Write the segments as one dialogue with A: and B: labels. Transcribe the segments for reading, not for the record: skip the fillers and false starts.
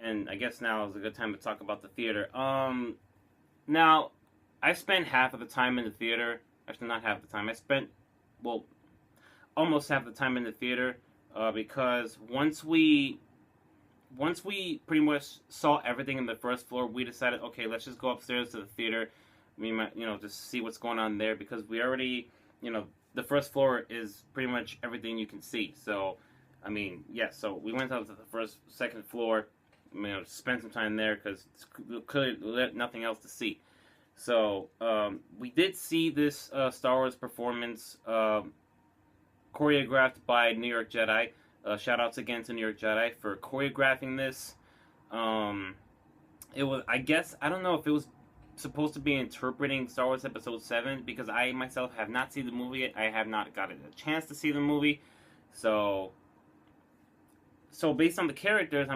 A: and I guess now is a good time to talk about the theater. Now, I spent half of the time in the theater. Actually, not half the time. I spent, well, almost half the time in the theater, because once we pretty much saw everything in the first floor, we decided, okay, let's just go upstairs to the theater. We might, just see what's going on there, because we already, the first floor is pretty much everything you can see. So, I mean, yeah. So we went up to the second floor, spend some time there because clearly nothing else to see. So we did see this Star Wars performance choreographed by New York Jedi. Shout outs again to New York Jedi for choreographing this. It was, I guess, I don't know if it was supposed to be interpreting Star Wars Episode 7, because I myself have not seen the movie yet. I have not gotten a chance to see the movie. So based on the characters,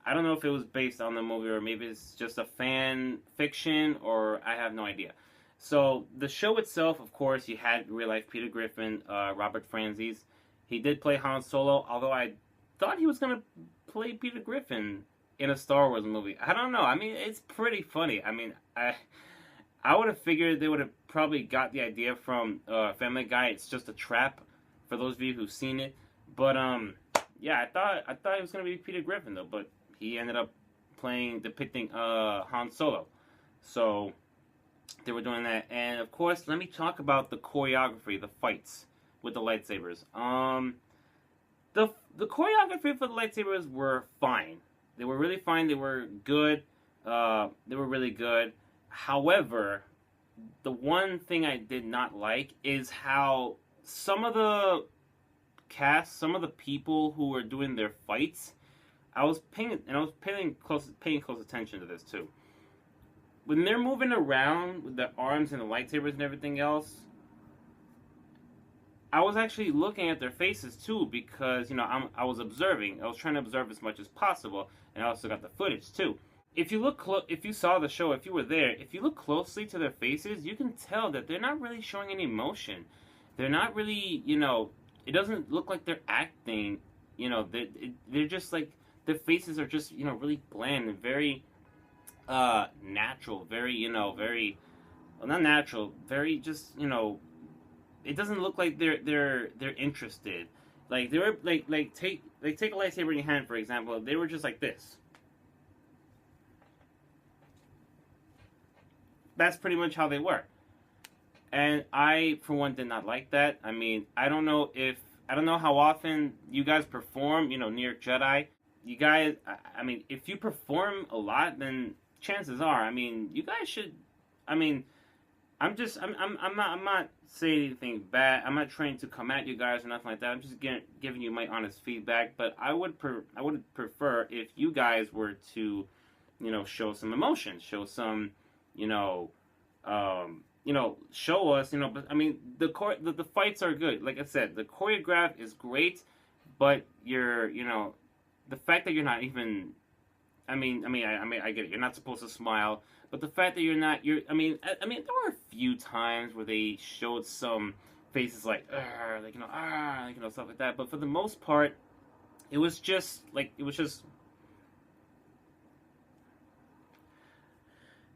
A: I don't know if it was based on the movie or maybe it's just a fan fiction, or I have no idea. So the show itself, of course, you had real life Peter Griffin, Robert Franzese. He did play Han Solo, although I thought he was gonna play Peter Griffin in a Star Wars movie. I don't know. I mean, it's pretty funny. I mean, I would have figured they would have probably got the idea from Family Guy. It's just a trap, for those of you who've seen it. But yeah, I thought it was gonna be Peter Griffin though, but he ended up depicting Han Solo. So they were doing that, and of course, let me talk about the choreography, the fights with the lightsabers. The choreography for the lightsabers were fine. They were really fine. They were good. They were really good. However, the one thing I did not like is how some of the cast, some of the people who were doing their fights, I was paying close attention to this too. When they're moving around with the arms and the lightsabers and everything else, I was actually looking at their faces too, because I was observing. I was trying to observe as much as possible, and I also got the footage too. If you look, if you saw the show, if you were there, if you look closely to their faces, you can tell that they're not really showing any emotion. They're not really, it doesn't look like they're acting. They're just like, their faces are just, really bland and very natural, very, very, well, not natural, very just, it doesn't look like they're interested. Like they were take a lightsaber in your hand, for example. They were just like this. That's pretty much how they were. And I, for one, did not like that. I mean, I don't know how often you guys perform, New York Jedi. You guys, I mean, if you perform a lot, then chances are, I mean, you guys should, I mean, I'm not saying anything bad. I'm not trying to come at you guys or nothing like that. I'm just giving you my honest feedback. But I would prefer if you guys were to, show some emotion, show some, show us, But I mean, the fights are good. Like I said, the choreograph is great, but the fact that you're not even, I get it. You're not supposed to smile, but the fact that I mean, there were a few times where they showed some faces like stuff like that. But for the most part, it was just,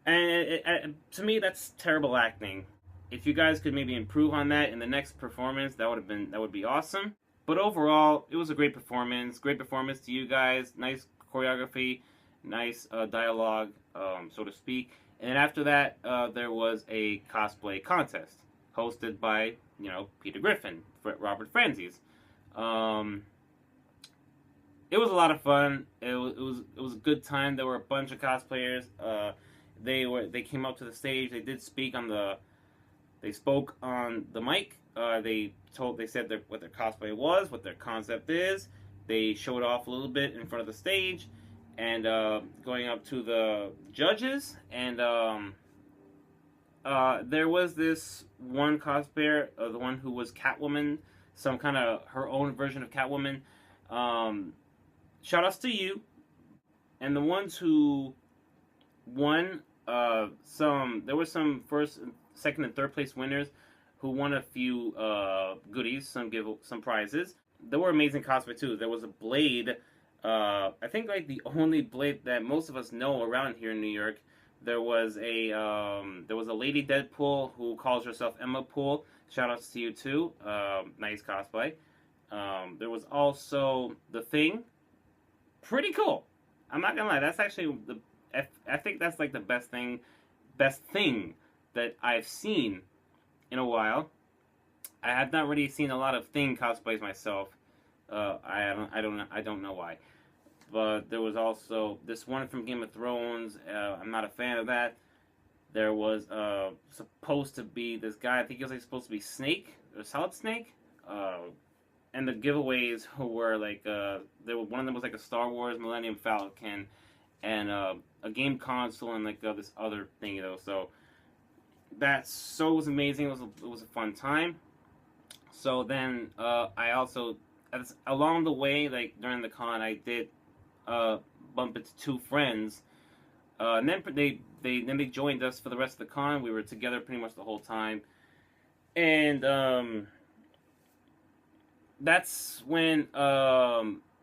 A: and to me, that's terrible acting. If you guys could maybe improve on that in the next performance, that would be awesome. But overall, it was a great performance. Great performance to you guys. Nice choreography, nice dialogue, so to speak. And then after that, there was a cosplay contest hosted by, Peter Griffin, Robert Franzese. It was a lot of fun. It was a good time. There were a bunch of cosplayers. They came up to the stage. They spoke on the mic. They said what their cosplay was, what their concept is. They showed off a little bit in front of the stage, and going up to the judges. And there was this one cosplayer, the one who was Catwoman, some kind of her own version of Catwoman. Shout outs to you. And the ones who won, there were some first, second, and third place winners who won a few goodies, some prizes. There were amazing cosplay too. There was a Blade I think like the only Blade that most of us know around here in New York. There was a lady Deadpool who calls herself Emma Pool. Shout outs to you too. Nice cosplay. There was also the Thing. Pretty cool. I'm not gonna lie. That's actually I think that's like the best thing that I've seen in a while. I have not really seen a lot of Thing cosplays myself. I don't know why. But there was also this one from Game of Thrones. I'm not a fan of that. There was supposed to be this guy. I think he was like supposed to be Snake or Solid Snake. And the giveaways were like one of them was like a Star Wars Millennium Falcon, and a game console and like this other thing though. So it was amazing. It was a fun time. So then I also along the way, like during the con, I did bump into two friends, and then they joined us for the rest of the con. We were together pretty much the whole time, and that's when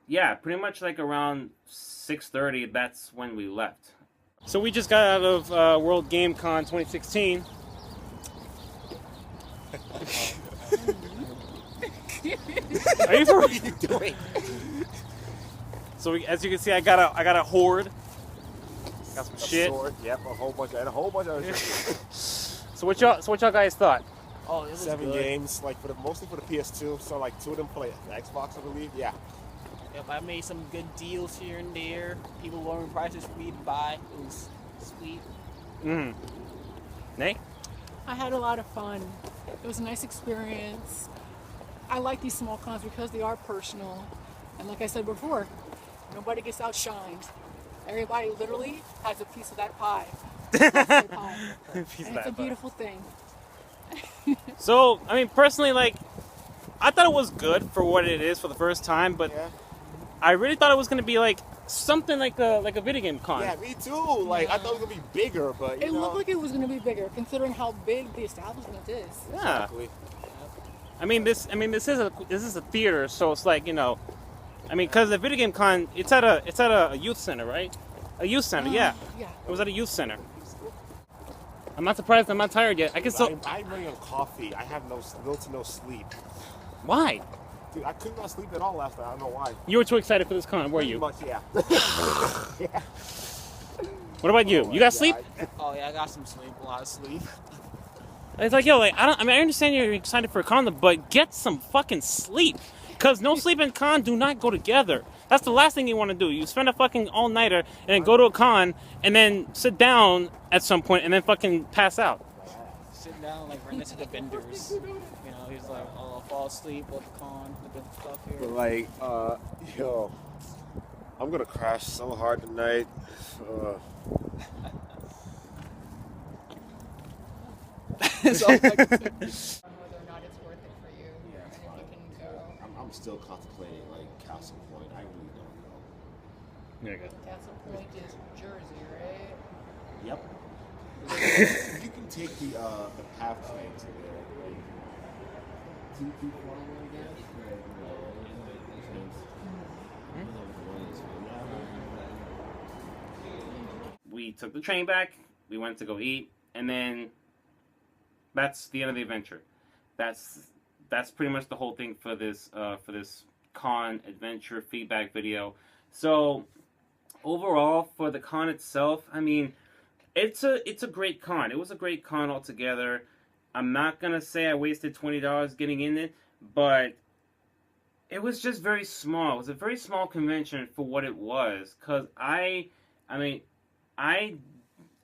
A: yeah, pretty much like around 6:30. That's when we left. So we just got out of World Game Con 2016. Are you what are you doing? So as you can see, I got a horde. Got some shit.
B: Sword. Yep, a whole bunch of other shit.
A: So what y'all guys thought?
C: Oh, it was
B: 7
C: good.
B: games, like mostly for the PS2. So like 2 of them play the Xbox, I believe. Yeah.
C: Yep, I made some good deals here and there. People lowering prices for me to buy. It was sweet.
A: Nate?
D: I had a lot of fun. It was a nice experience. I like these small cons because they are personal. And like I said before, nobody gets outshined. Everybody literally has a piece of that pie. And it's a beautiful thing.
A: So, I mean, personally, like, I thought it was good for what it is for the first time, but
B: Yeah.
A: I really thought it was going to be like something like a video game con.
B: Yeah, me too. Like I thought it was gonna be bigger, but you
D: It
B: know.
D: looked like it was going to be bigger, considering how big the establishment is.
A: Yeah.
B: Exactly.
A: I mean, this is a theater, so it's like, you know, I mean, because the video game con, it's at a youth center, right? A youth center, yeah.
D: Yeah.
A: It was at a youth center. I'm not surprised. I'm not tired yet. I can still.
B: I'm running on coffee. I have little to no sleep.
A: Why?
B: Dude, I could not sleep at all last night. I don't know why.
A: You were too excited for this con, were
B: Pretty
A: you?
B: much, yeah.
A: What about you? You got sleep?
C: Oh yeah, I got some sleep, a lot of sleep.
A: It's like, yo, like I understand you're excited for a con, but get some fucking sleep. Cause no sleep and con do not go together. That's the last thing you want to do. You spend a fucking all-nighter and then go to a con and then sit down at some point and then fucking pass out.
C: Sitting down like right next to the vendors. You know, he's like, oh, I'll fall asleep with the con, with the stuff
B: But
C: here.
B: like, yo, I'm gonna crash so hard tonight.
C: So, like,
D: Whether or not it's worth it for you.
B: Yeah,
D: And if you can go.
B: I'm still contemplating like Castle Point. I really don't know.
A: There you go.
D: Castle Point is Jersey, right?
B: Yep. You can take the path train to there. Like, too far away, I guess.
A: We took the train back. We went to go eat, and then that's the end of the adventure. That's pretty much the whole thing for this con adventure feedback video. So overall, for the con itself, I mean, it's a great con. It was a great con altogether. I'm not gonna say I wasted $20 getting in it, but it was just very small. It was a very small convention for what it was. Cause I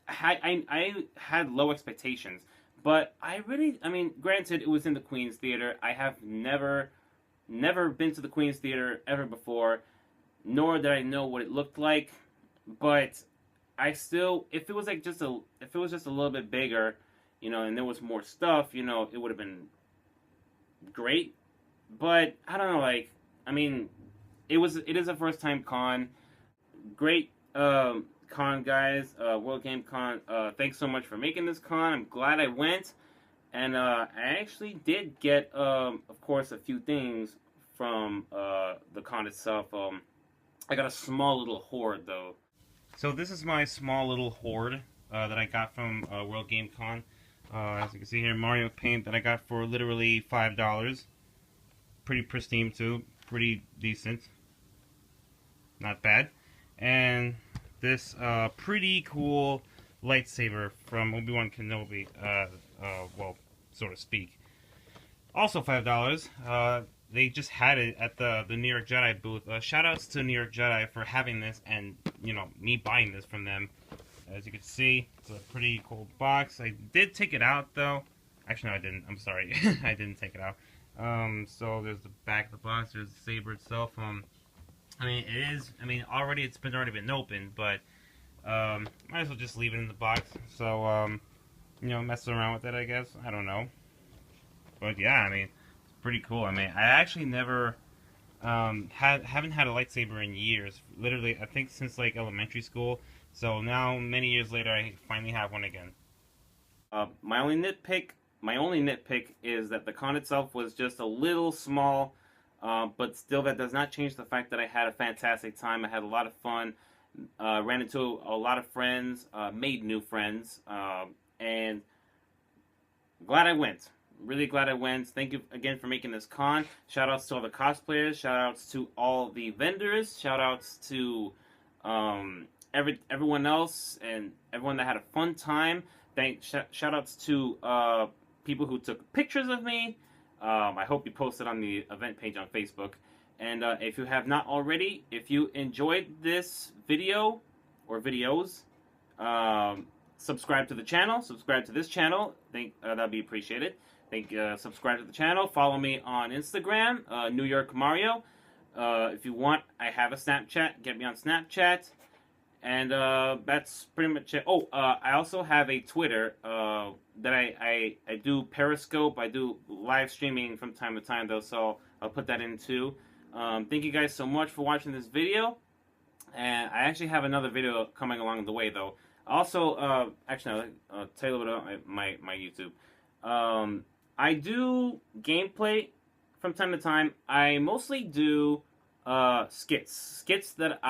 A: had low expectations, but granted, it was in the Queen's Theater. I have never been to the Queen's Theater ever before, nor did I know what it looked like. But I still, if it was just a little bit bigger, you know, and there was more stuff, you know, it would have been great. But I don't know, like, I mean, it is a first time con. Great con, guys. World Game Con. Thanks so much for making this con. I'm glad I went, and I actually did get, of course, a few things from the con itself. I got a small little hoard though. So this is my small little hoard that I got from World Game Con. As you can see here, Mario paint that I got for literally $5. Pretty pristine too, pretty decent, not bad. And this pretty cool lightsaber from Obi-Wan Kenobi, well, so to speak. Also $5. They just had it at the New York Jedi booth. Shout outs to New York Jedi for having this and, you know, me buying this from them. As you can see, it's a pretty cool box. I did take it out though. Actually, no, I didn't. I'm sorry. I didn't take it out. So there's the back of the box. There's the saber itself. I mean, it is. I mean, already it's already been opened, but might as well just leave it in the box. So you know, mess around with it, I guess. I don't know. But yeah, I mean, it's pretty cool. I mean, I actually never haven't had a lightsaber in years. Literally, I think since like elementary school. So now, many years later, I finally have one again. My only nitpick is that the con itself was just a little small, but still that does not change the fact that I had a fantastic time. I had a lot of fun, ran into a lot of friends, made new friends, and glad I went. Really glad I went. Thank you again for making this con. Shout outs to all the cosplayers. Shout outs to all the vendors. Shout outs to everyone else and everyone that had a fun time. Shout outs to people who took pictures of me. I hope you posted on the event page on Facebook. And if you have not already, if you enjoyed this video or videos, subscribe to the channel. Subscribe to this channel. That'd be appreciated. Subscribe to the channel. Follow me on Instagram, New York Mario. If you want, I have a Snapchat. Get me on Snapchat. And that's pretty much it. Oh, I also have a Twitter that I do Periscope. I do live streaming from time to time, though, so I'll put that in too. Thank you guys so much for watching this video. And I actually have another video coming along the way, though. Also, actually, I'll tell you a little bit about my YouTube. I do gameplay from time to time. I mostly do skits that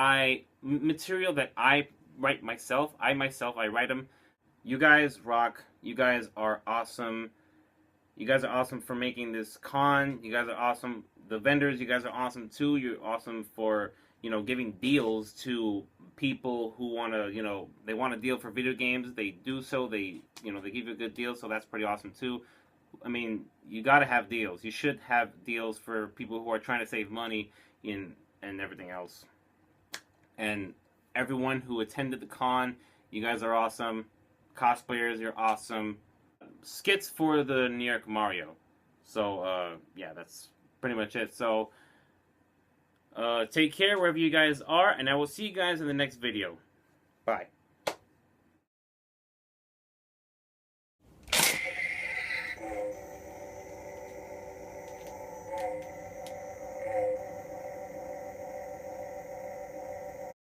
A: material that I write myself. I write them. You guys rock. You guys are awesome. You guys are awesome for making this con. You guys are awesome. The vendors, you guys are awesome too. You're awesome for, you know, giving deals to people who want to, you know, they want a deal for video games. They do so. They, you know, they give you a good deal. So that's pretty awesome too. I mean, you got to have deals. You should have deals for people who are trying to save money and everything else. And everyone who attended the con, you guys are awesome. Cosplayers, you're awesome. Skits for the New York Mario. So, yeah, that's pretty much it. So, take care wherever you guys are, and I will see you guys in the next video. Bye.